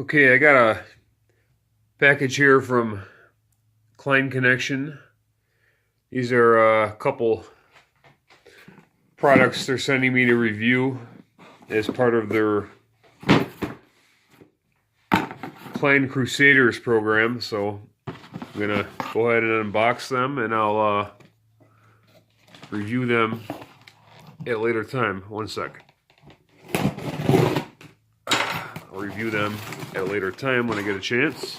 Okay, I got a package here from Klein Connection. These are a couple products they're sending me to review as part of their Klein Crusaders program. So I'm gonna go ahead and unbox them, and I'll review them at a later time. One sec. I'll review them at a later time when I get a chance.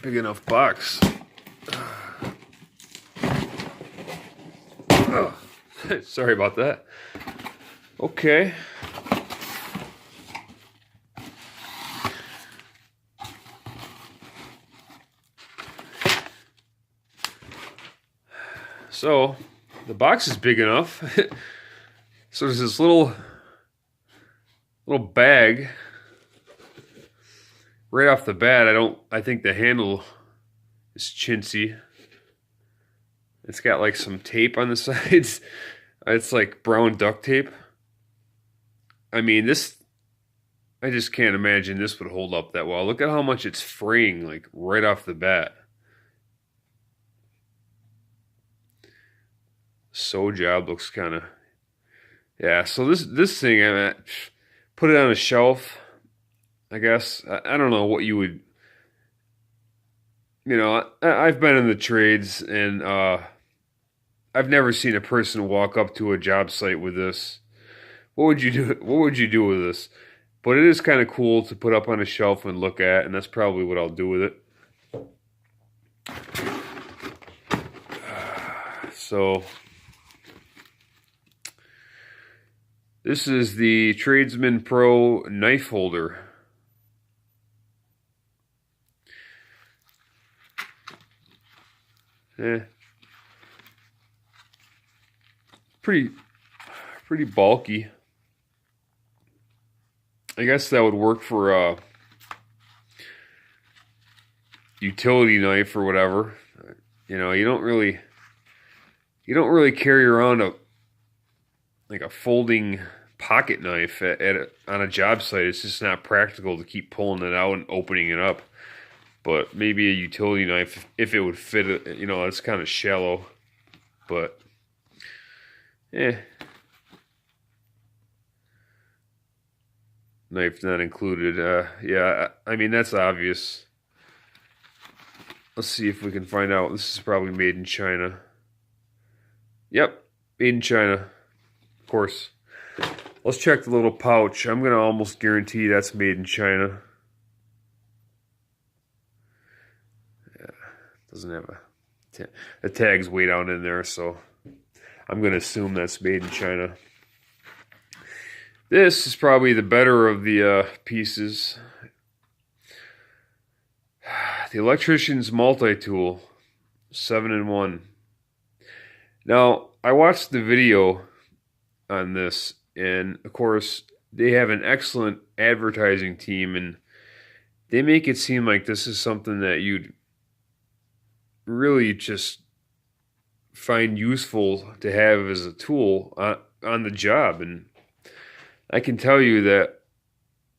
Big enough box. Oh, sorry about that. Okay. So the box is big enough. So there's this little bag. Right off the bat, I think the handle is chintzy. It's got like some tape on the sides. It's like brown duct tape. I mean, I just can't imagine this would hold up that well. Look at how much it's fraying, like right off the bat. Sew job looks kind of, yeah. So this thing, put it on a shelf. I guess I don't know what you would, I've been in the trades, and I've never seen a person walk up to a job site with this. What would you do? What would you do with this? But it is kind of cool to put up on a shelf and look at, and that's probably what I'll do with it. So this is the Tradesman Pro knife holder. Pretty bulky. I guess that would work for a utility knife or whatever. You don't really carry around a folding pocket knife on a job site. It's just not practical to keep pulling it out and opening it up. But maybe a utility knife, if it would fit, it's kind of shallow. But, knife not included. Yeah, I mean, that's obvious. Let's see if we can find out. This is probably made in China. Yep, made in China. Of course. Let's check the little pouch. I'm going to almost guarantee that's made in China. Doesn't have a tag's way down in there, so I'm going to assume that's made in China. This is probably the better of the pieces. The Electrician's Multi-Tool, 7-in-1. Now, I watched the video on this, and of course, they have an excellent advertising team, and they make it seem like this is something that you'd really just find useful to have as a tool on the job. And I can tell you that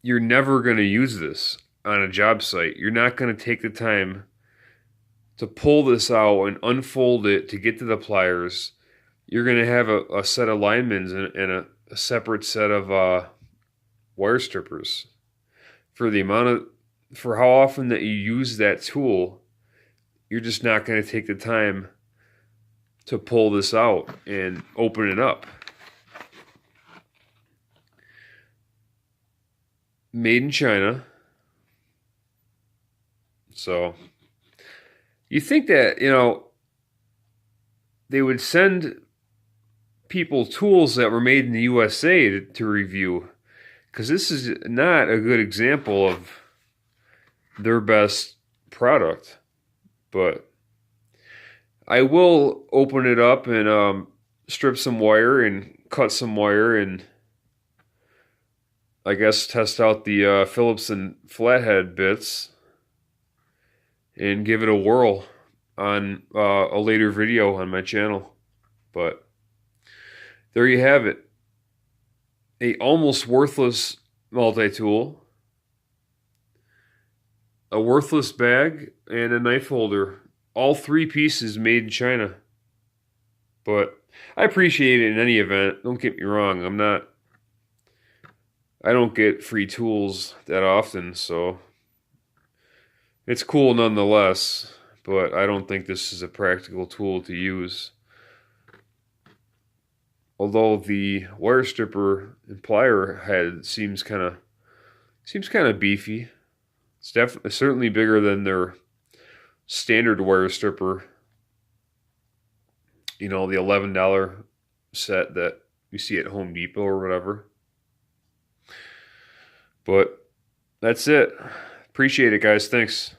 you're never going to use this on a job site. You're not going to take the time to pull this out and unfold it to get to the pliers. You're going to have a set of linemen and a separate set of wire strippers for how often that you use that tool. You're just not going to take the time to pull this out and open it up. Made in China. So you think that, they would send people tools that were made in the USA to review, because this is not a good example of their best product. But I will open it up and strip some wire and cut some wire, and I guess test out the Phillips and flathead bits and give it a whirl on a later video on my channel. But there you have it. A almost worthless multi-tool, a worthless bag, and a knife holder. All 3 pieces made in China. But I appreciate it in any event. Don't get me wrong. I don't get free tools that often, so it's cool nonetheless. But I don't think this is a practical tool to use. Although the wire stripper and plier head seems kind of beefy. It's definitely certainly bigger than their standard wire stripper. You know, the $11 set that you see at Home Depot or whatever. But that's it. Appreciate it, guys. Thanks.